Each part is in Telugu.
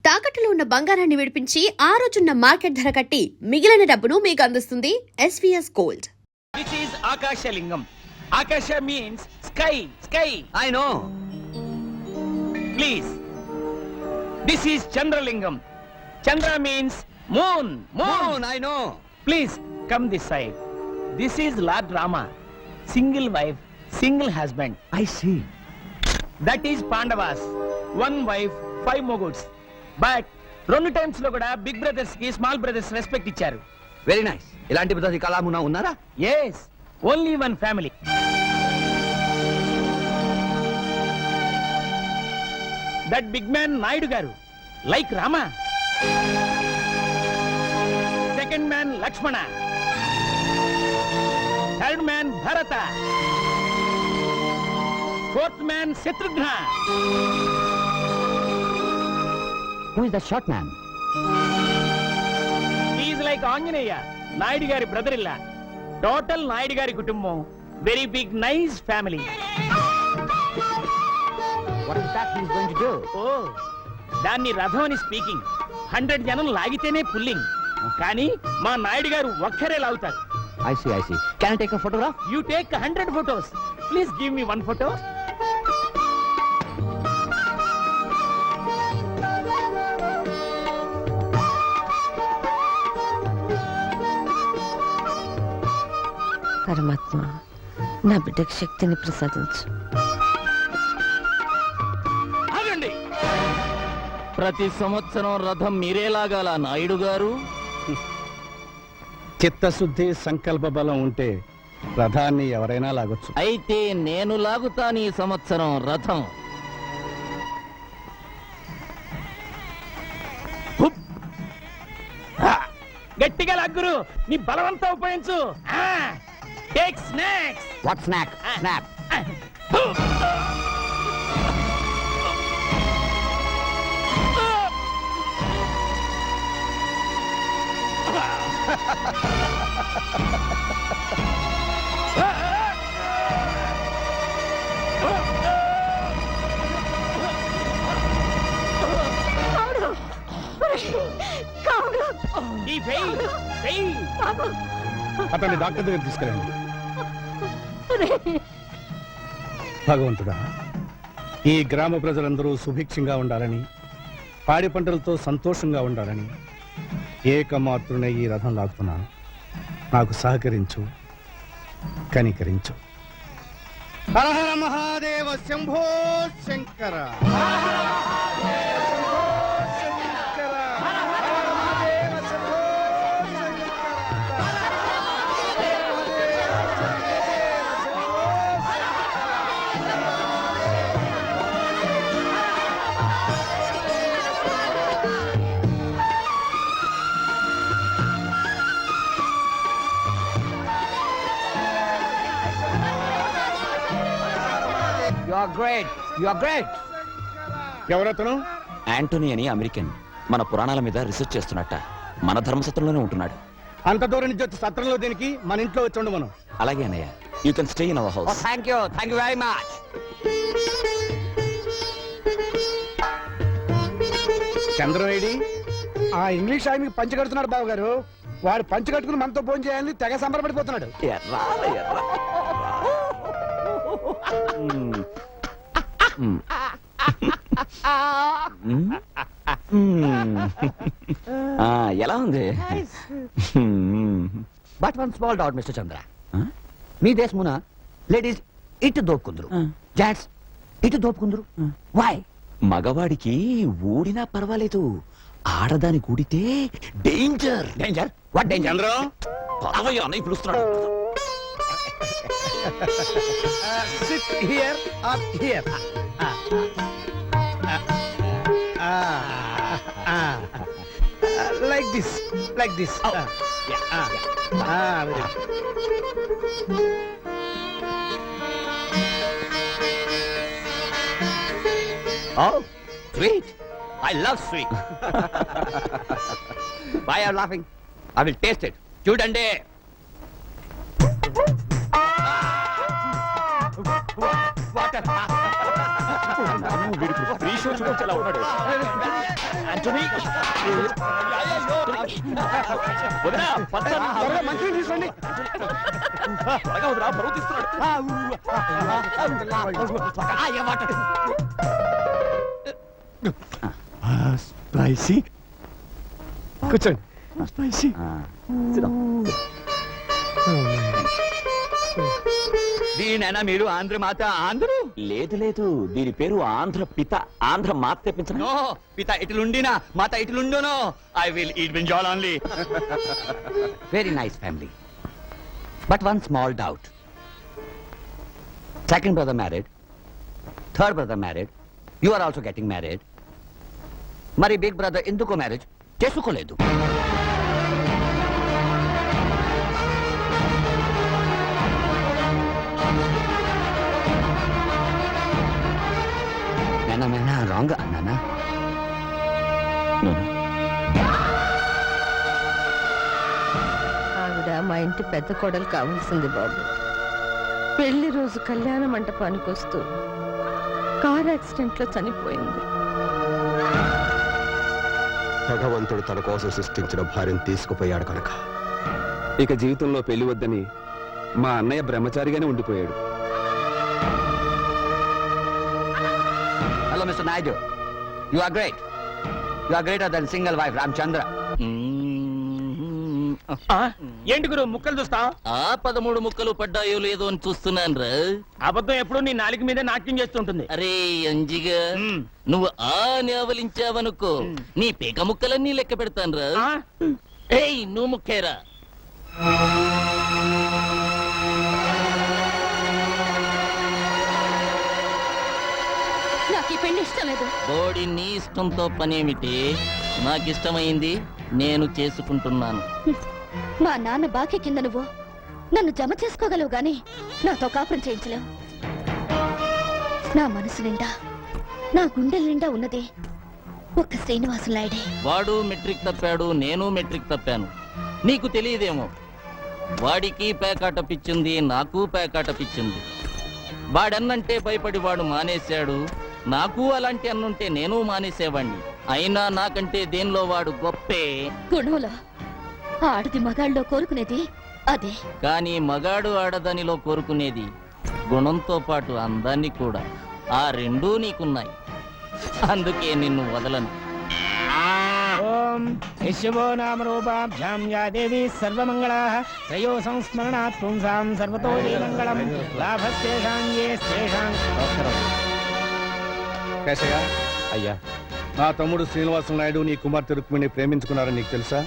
తాకట్టులో ఉన్న బంగారాన్ని విడిపించి ఆ రోజున్న మార్కెట్ ధర కట్టి మిగిలిన డబ్బును మీకు అందిస్తుంది SVS gold. This is Akashalingam. Akasha means sky, sky. I know. Please. This is Chandralingam. Chandra means moon, moon. I know. Please come this side. This is Lord Rama. Single wife, single husband. I see. That is Pandavas. One wife, 5 moguls. But 2 times lo kuda big brothers ki small brothers respect icharu. Very nice. ఇలాంటి పద్ధతి కళామునా ఉన్నారా? Yes, only one family. That big man Naidu garu, like Rama. Second man Lakshmana. Third man Bharata. Fourth man Shatrugna. Who is the short man? He is like Anjaneya, Naidu gari brother-in-law. Total Naidu gari kutumbam. Very big, nice family. What is that he is going to do? Oh, దాన్ని రథం అని స్పీకింగ్. 100 జనం లాగితేనే పుల్లింగ్. కానీ మా నాయుడు గారు ఒక్కరే లాగుతారు. I see. Can I take a photograph? You take 100 photos. Please give me 1 photo. పరమాత్మ నా బిడ్డకు శక్తిని ప్రసాదించు. ఆగండి. ప్రతి సంవత్సరం రథం మీరే లాగాల నాయుడు గారు. చిత్తశుద్ధి సంకల్ప బలం ఉంటే రథాన్ని ఎవరైనా లాగొచ్చు. అయితే నేను లాగుతాను ఈ సంవత్సరం రథం. హుప్. ఆ, గట్టిగా లాగురు. నీ బలవంతా ఉపయోగించు. Take snacks. What snack? Snap. ఈ ఫెయిల్ ఫెయిల్. అతన్ని డాక్టర్ దగ్గర తీసుకెళ్ళండి. భగవంతుడా, ఈ గ్రామ ప్రజలందరూ సుభిక్షంగా ఉండాలని, పాడి పంటలతో సంతోషంగా ఉండాలని ఏకమాత్రునే ఈ రథం లాగుతున్నాను. నాకు సహకరించు, కనికరించు. Hara Hara Mahadeva Shambho Shankara. You are great. ఎవరతను? యాంటోనీ అని అమెరికన్. మన పురాణాల మీద రీసెర్చ్ చేస్తున్నట్ట. మన ధర్మసత్రంలోనే ఉంటున్నాడు. అంత దూరం నుంచి వచ్చి సత్రంలో దీనికి మన ఇంట్లో వచ్చి ఉండు మనం. అలాగే అన్నయ్య. You can stay in our Oh, house. thank you very much. చంద్రవేడి ఆ ఇంగ్లీష్ ఆయనకి పంచి కడుతున్నాడు బాబు గారు. వాడు పంచి కట్టుకుని మనతో ఫోన్ చేయాలని తెగ సంబరపడిపోతున్నాడు. ఎలా ఉంది? But one small doubt, Mr. Chandra. మీ దేశమున లేడీస్ ఇటు దోపుకుందరు, జెంట్స్ ఇటు దోపుకుందరు. Why? మగవాడికి ఊడినా పర్వాలేదు, ఆడదాని కూడితే danger. Danger? What danger? Chandram, పదవయ్య అన్నయ్య పిలుస్తున్నాడు. sit here or here. Like this. Oh, yeah. Very good. Oh, sweet. I love sweet. Why are you laughing? I will taste it. Chudande. Water. Free show చూడొచ్చు ఎలా ఉన్నాడు ఆంటోనీ. వదినా, పద్దా. త్వరగా మంచినీళ్ళు తీసుకోండి. త్వరగా వదినా, బరువు తీస్తున్నాడు. స్పైసీ కూర్చోండి. స్పైసీ దీనైనా మీరు ఆంధ్ర మాత ఆంధ్రు లేదు లేదు, దీని పేరు ఆంధ్ర పిత. ఆంధ్ర మాత తెప్పించను. నో పిత ఇట్లుండినా మాత ఇట్లుండును. I will eat brinjal only. Very nice family, but one small doubt. Second brother married, third brother married, you are also getting married. మరి బిగ్ బ్రదర్ ఎందుకు మ్యారేజ్ చేసుకోలేదు? మేనా రాంగ్ అన్నానా? ఆవిడ మా ఇంటి పెద్ద కోడలు కావాల్సింది బాబు. పెళ్లి రోజు కళ్యాణ మంటపానికి వస్తూ కార్ యాక్సిడెంట్ లో చనిపోయింది. భగవంతుడు తన కోసం సృష్టించిన భార్యను తీసుకుపోయాడు కనుక ఇక జీవితంలో పెళ్లి వద్దని మా అన్నయ్య బ్రహ్మచారిగానే ఉండిపోయాడు. Hello mister Naidu, you are great. You are greater than single wife Ramachandra. ఏంటి గురు ముక్కలు చూస్తా? ఆ 13 ముక్కలు పడ్డాయో లేదో అని చూస్తున్నాను రా. అబద్ధం ఎప్పుడు నీ నాలుగు మీద నాట్యం చేస్తుంటుంది. అరే అంజిగా, నువ్వు ఆ నేవలించావనుకో నీ పేక ముక్కలన్నీ లెక్క పెడతాను రా. ఆ? ఏయ్ నువ్వు ముక్కేరా. నాకు ఈ పెళ్లి ఇష్టం లేదు. బోడి నీ ఇష్టంతో పనేమిటి? నాకిష్టమైంది నేను చేసుకుంటున్నాను. మా నాన్న బాకీ కింద నువ్వు నన్ను జమ చేసుకోగలవు గాని నాతో కాపురం చేయించలేవు. నా మనసు నిండా, నా గుండెల నిండా ఉన్నది ఒక్క శ్రీనివాసు నాయుడే. వాడు మెట్రిక్ తప్పాడు, నేను మెట్రిక్ తప్పాను. నీకు తెలియదేమో, వాడికి పేకాట పిచ్చింది, నాకు పేకాట పిచ్చింది. వాడన్నంటే భయపడి వాడు మానేశాడు. నాకు అలాంటి అన్నుంటే నేను మానేసేవాణ్ణి. అయినా నాకంటే దేనిలో వాడు గొప్పే. గుణంలో ఆడది మగాళ్ళలో కోరుకునేది అదే. కానీ మగాడు ఆడదానిలో కోరుకునేది గుణంతో పాటు అందాన్ని కూడా. ఆ రెండూ నీకున్నాయి, అందుకే నిన్ను వదలను. ఓం యశవో నామ రూపాభ్యాం యా దేవి సర్వమంగళాః త్రయో సంస్మరణాత్ పుంసాం సర్వతో మంగళం లాభస్తేషాం యేస్తేషాం. కేశయ్య, అయ్యా, నా తమ్ముడు శ్రీనివాసం నాయుడు నీ కుమార్తె రుక్మిణి ప్రేమించుకున్నారని నీకు తెలుసా?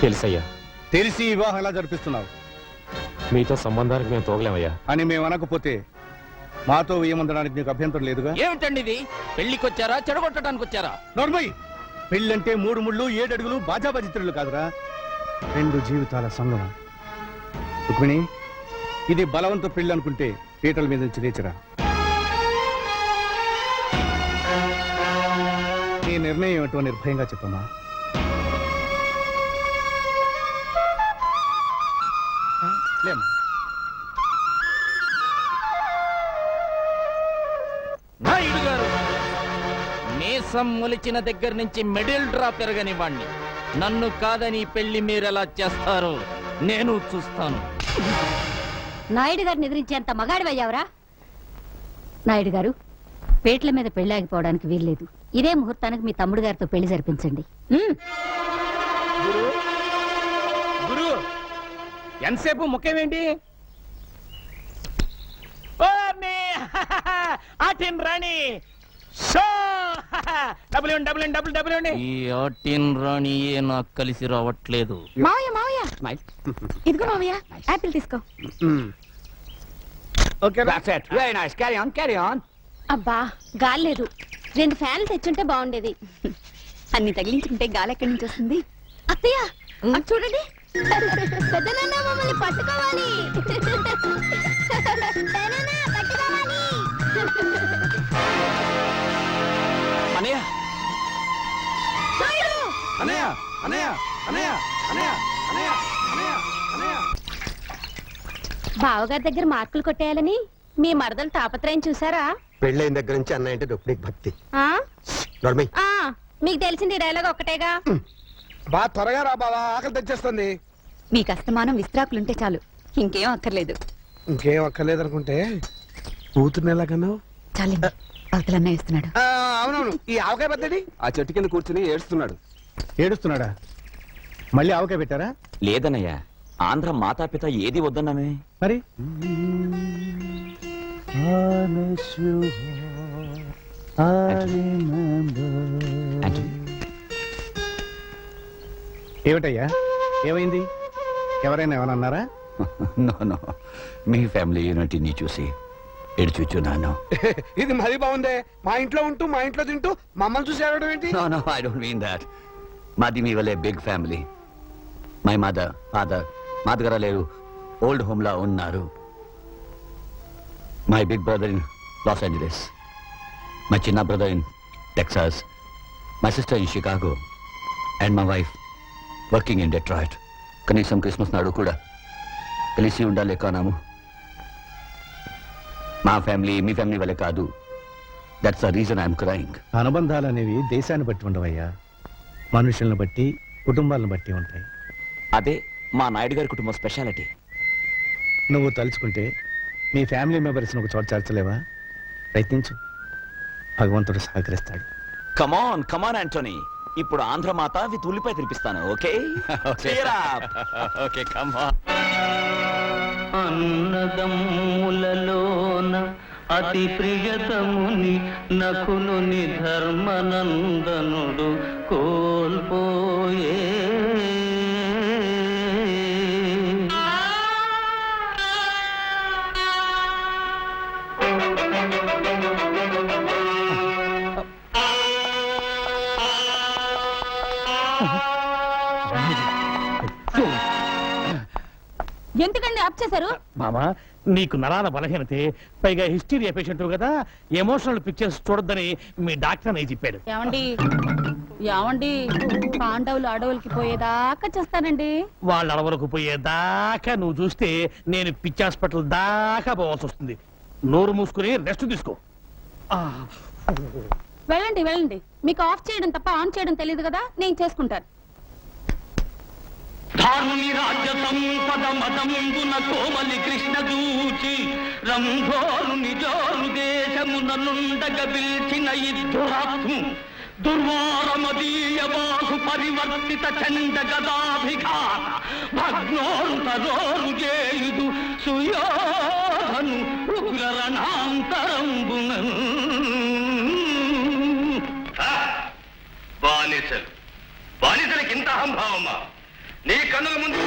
తెలుసయ్యా. తెలిసి ఈ వివాహం ఎలా జరిపిస్తున్నావు మీతో సంబంధానికి మేము తోగలేమయ్యా. అని మేము అనకపోతే మాతో వేయమందడానికి నీకు అభ్యంతరం లేదుగా? ఏమిటండి ఇది? పెళ్లికొచ్చారా చెడగొట్టడానికి వచ్చారా? నోర్మయ్, పెళ్ళంటే 3 ముళ్ళు 7 అడుగులు బాజాబాజిత్రులు కాదురా, 2 జీవితాల సంగమం. రుక్మిణి, ఇది బలవంత పెళ్లి అనుకుంటే పీటల మీద నుంచి లేచరా. నీ నిర్ణయం ఏమిటో నిర్భయంగా చెప్పమ్మా. లేమ్మా. నాయుడు గారు, మీసం మొలిచిన దగ్గర నుంచి మిడిల్ డ్రాప్ పెరగనివ్వండి. నన్ను కాదని పెళ్లి మీరెలా చేస్తారో నేను చూస్తాను. నాయుడు గారిని ఎదిరించేంత మగాడివయ్యావరా? నాయుడు గారు, పేట్ల మీద పెళ్లాగిపోవడానికి వీల్లేదు. ఇదే ముహూర్తానికి మీ తమ్ముడు గారితో పెళ్లి జరిపించండి. గురు గురు ఎంతసేపు ముఖ్యమేంటి? ఓ మే ఆటిన్ రాణి షో డబుల్ డబుల్ డబుల్. ఈ ఆటిన్ రాణియే నాకు కలిసి రావట్లేదు. మావయ్య మావయ్య, ఇదిగో మావయ్య, యాపిల్ తీసుకో. ఓకే రా. That's it. Very nice. Carry on, carry on. అబ్బా గాలి లేదు, 2 ఫ్యాన్లు తెచ్చుంటే బాగుండేది. అన్ని తగిలించుకుంటే గాలి ఎక్కడి నుంచి వస్తుంది? అత్తయ్య అటు చూడండి, పెద్దనాన్న మమ్మల్ని పట్టుకోవాలి. పెదనాన్న, పట్టుకోవాలి. అన్నయ్య, నాయుడు! అనయ్య అనయ్య అనయ్య అనయ్య అనయ్య అనయ్య అనయ్య. బావగారి దగ్గర మార్కులు కొట్టేయాలని మీ మరదలు తాపత్రయం చూసారా? పెళ్ళైన దగ్గర నుంచి అన్నయ్య అంటే రుక్మిణికి భక్తి. నోర్మి. మీకు తెలిసింది డైలాగ్ ఒక్కటేగా. బా త్వరగా రా బావా, ఆకలి తెచ్చేస్తుంది. మీకు అస్తమానం విస్త్రాకులుంటే చాలు, ఇంకేం అక్కర్లేదు. ఇంకేం అక్కర్లేదనుకుంటే కూతుర్ని ఎలాగన్నావు? చాలండి, అవతలన్నా ఇస్తున్నాడు. అవునవును, ఈ ఆవకాయ పెద్దది. ఆ చెట్టు కింద కూర్చుని ఏడుస్తున్నాడు. ఏడుస్తున్నాడా? మళ్ళీ ఆవకాయ పెట్టారా? లేదన్నయ్య, ఆంధ్ర మాతాపిత ఏది వద్దన్నానే. మరి ఆంటనీ, ఏమిటయ్యా, ఏమైంది? ఎవరైనా ఏమైనా అన్నారా? నో నో, మీ ఫ్యామిలీ యూనిటీని చూసి ఎడుచున్నాను. ఇది మరీ బాగుందే, మా ఇంట్లో ఉంటూ మా ఇంట్లో తింటూ మమ్మల్ని చూసి ఏడవడం ఏంటి? No no, I don't mean that. మాది మీ వల్లే big family. My mother, father, మా దగ్గర లేరు, ఓల్డ్ హోమ్ లా ఉన్నారు. My big brother in Los Angeles, my చిన్న brother in Texas, my sister in Chicago, and my wife working in Detroit. కనీసం క్రిస్మస్ నాడు కూడా కలిసి ఉండాలి కానాము. మా ఫ్యామిలీ మీ ఫ్యామిలీ వల్లే కాదు. That's the reason I'm crying. అనుబంధాలు అనేవి దేశాన్ని బట్టి ఉండవయ్యా, మనుషుల్ని బట్టి, కుటుంబాలను బట్టి ఉంటాయి. అదే మా నాయుడు గారి కుటుంబం స్పెషాలిటీ. నువ్వు తలుచుకుంటే మీ ఫ్యామిలీ మెంబర్స్ని ఒక చోట చేర్చలేవా? ప్రయత్నించు, భగవంతుడు సహకరిస్తాడు. కమాన్ కమాన్ ఆంటోనీ, ఇప్పుడు ఆంధ్ర మాత విత్ ఉల్లిపాయ తినిపిస్తాను. Okay okay come on. అన్నదమ్ములలోన అతి ప్రియతముని నకులుని ధర్మనందనుడు కోల్పోయే. ఎందుకండి ఆప్ చేశారు? మామా, నీకు నరాల బలహీనతే, పైగా హిస్టీరియా పేషెంట్ కదా, ఎమోషనల్ పిక్చర్స్ చూడొద్దని మీ డాక్టర్ అని చెప్పాడు. ఏమండి ఏమండి, పాండవులు అడవులకి పోయేదాకా చేస్తానండి. వాళ్ళ అడవులకు పోయేదాకా నువ్వు చూస్తే నేను పిచ్చి హాస్పిటల్ దాకా పోవాల్సి వస్తుంది. నోరు మూసుకుని రెస్ట్ తీసుకో. వెళ్ళండి వెళ్ళండి, మీకు ఆఫ్ చేయడం తప్ప ఆన్ చేయడం తెలియదు కదా, నేను చేసుకుంటాను. ధారుని రాజ్య సంపద మదంబున కోమలి కృష్ణ దూచి రంభోరు నిజోరు దేశమున నుండగ పిల్చిన ఇద్దురాత్ము దుర్వారమదీయ బాహు పరివర్తిత చండ గదాభిఘాత భగ్నోరు తరోరు చేయుదు సుయోధను ఉగ్ర రణాంతరంబున. బానిసలు బానిసలకి ఇంత అహంభావమా? నీ కన్నుల ముందు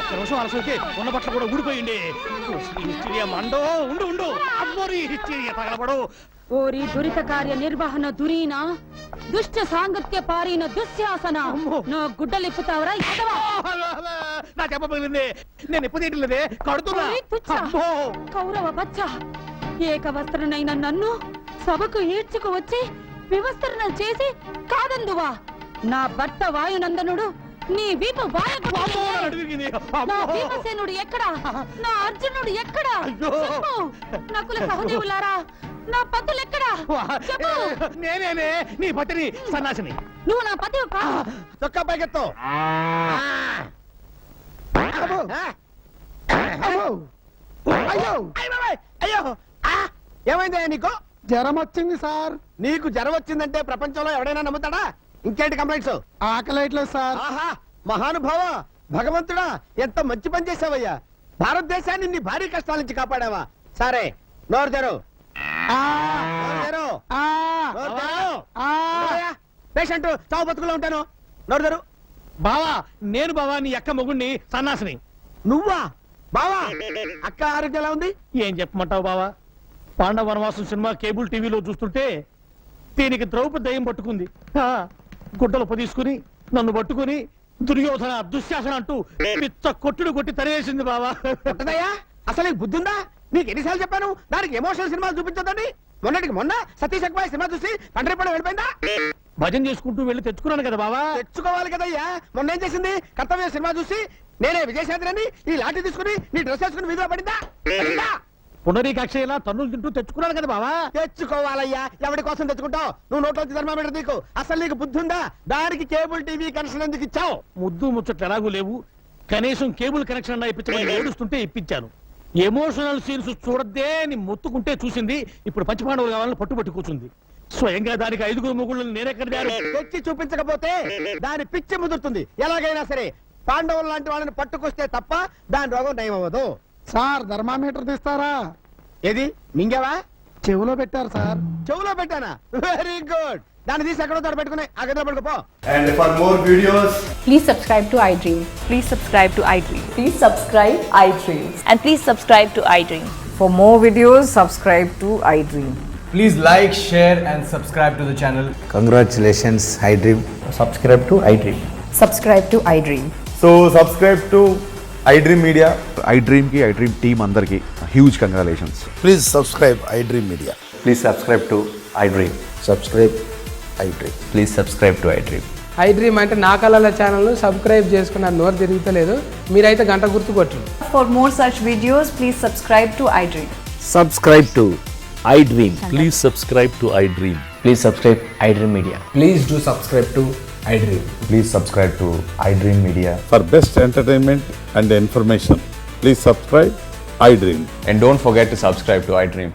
ఒక్క నిమిషం అలసైతే ఉన్న బట్టలు కూడా ఊడిపోయింది. హిస్టీరియా మండో, ఉండు ఉండు, అమ్మోరి హిస్టీరియా తగలబడు. ఓరి దురిత కార్య నిర్వహణ దురీన దుష్ట సాంగత్య పారిన దుశ్శాసన, నా గుడ్డలిప్పుతావరా? నా చెప్పబోయింది, నేను ఎప్పుడు తీయట్లేదే, కడుతున్నా. కౌరవ బచ్చ, ఏక వస్త్రనైన నన్ను సభకు ఈడ్చుకు వచ్చి వివస్త్రణ చేసి కాదందువా? నా భర్త వాయునందనుడు నీ వీపు నా భీమసేనుడు ఎక్కడా? నా అర్జునుడు ఎక్కడా? చెప్పు. నకుల సహదేవులారా, నా పతులు ఎక్కడా? చెప్పు. నేనేనే నీ పతిని, సన్నాసిని. నువ్వు నా పతి చొక్కా పైకెత్తో. అయ్యో, ఏమైందా నీకు? జ్వరం వచ్చింది సార్. నీకు జ్వరం వచ్చిందంటే ప్రపంచంలో ఎవడైనా నమ్ముతాడా? ఇంకేంటి కంప్లైంట్స్? ఆకలేట్లేదు సార్. ఆహా, మహానుభావ, భగవంతుడా, ఎంత మంచి పని చేసావయ్యా. భారతదేశాన్ని నీ భారీ కష్టాల నుంచి కాపాడావా? సరే, నోరు తెరు. పేషెంట్ చావు బతుకులో ఉంటాను. నోరు తెరు. బావా, నేను బావా నీ అక్క మొగుణ్ణి, సన్నాసిని. నువ్వా? బావా అక్క ఆరోగ్యం ఎలా ఉంది? ఏం చెప్పమంటావు బావా, పాండవ వనవాసం సినిమా కేబుల్ టీవీలో చూస్తుంటే దీనికి ద్రౌపది దయ్యం పట్టుకుంది. గుడ్డలు పొదీసుకుని నన్ను పట్టుకుని దుర్యోధన దుశ్శాసన అంటూ పిచ్చ కొట్టుడు కొట్టి తరివేసింది బావా. ఉంటదయ్యా, అసలు నీకు బుద్ధి ఉందా? నీకు ఎన్నిసార్లు చెప్పాను దానికి ఎమోషనల్ సినిమాలు చూపించొద్దని? మొన్నటికి మొన్న సతీష్ అక్బాయ్ సినిమా చూసి పండ్రిపడ వెళ్ళిపోయిందా? భజన చేసుకుంటూ వెళ్ళి తెచ్చుకున్నాను కదా బావా. తెచ్చుకోవాలి కదయ్యా. మొన్న ఏం చేసింది? కర్తవ్య సినిమా చూసి నేనే విజయశాంతిని ఈ లాఠీ తీసుకుని నీ డ్రెస్ వేసుకుని వీధిలో పడిందా? పునరీకాక్ష ఇలా తన్నులు తింటూ తెచ్చుకున్నాను కదా బావా. తెచ్చుకోవాలయ్యా. ఎవరి కోసం తెచ్చుకుంటావు? నువ్వు నోట్లోంచి ధర్మామీటర్ నీకు అసలు నీకు బుద్ధి ఉందా? దానికి కేబుల్ టీవీ కనెక్షన్ ఎందుకు ఇచ్చావు? ముద్దు ముచ్చట్లు ఎలాగూ లేవు, కనీసం కేబుల్ కనెక్షన్ అన్నా ఇప్పించమని ఏడుస్తుంటే ఇప్పించాను. ఎమోషనల్ సీన్స్ చూడద్దే అని మొత్తుకుంటే చూసింది. ఇప్పుడు పంచపాండవులు కావాలని పట్టుబట్టి కూర్చుంది. స్వయంగా దానికి 5 మొగుళ్ళు నేనెక్కడ తెచ్చి చూపించకపోతే దాని పిచ్చి ముదురుతుంది. ఎలాగైనా సరే పాండవులు లాంటి వాళ్ళని పట్టుకొస్తే తప్ప దాని రోగం నయం అవ్వదు. సార్ థర్మామీటర్ తీస్తారా? ఏది మింగావా? చెవులో పెట్టారు సార్. చెవులో పెట్టానా? Very good. దాన్ని తీసి ఎక్కడో తోట పెట్టుకుని ఆ గదిలో పడుకోపో. And for more videos, Please subscribe to iDream. Please subscribe to iDream. Please subscribe iDream. And please subscribe to iDream. For more videos, subscribe to iDream. please like, share and subscribe to the channel. Congratulations I dream. Subscribe to iDream. Subscribe to iDream. So subscribe to iDream Media. iDream కి iDream టీమ్ అందరికి huge congratulations. Please subscribe I dream media. Please subscribe to iDream. Subscribe I dream. Please subscribe to iDream. iDream అంటే నా కళల ఛానల్ సబ్స్క్రైబ్ చేసుకున్న నోరు తిరుగుతలేదు. మీరైతే గంట గుర్తు కొట్టండి. For more such videos, please subscribe to iDream. Subscribe to iDream. Please subscribe to iDream. Please subscribe iDream Media. Please do subscribe to iDream. Please subscribe to iDream media. For best entertainment and information, please subscribe iDream. And don't forget to subscribe to iDream.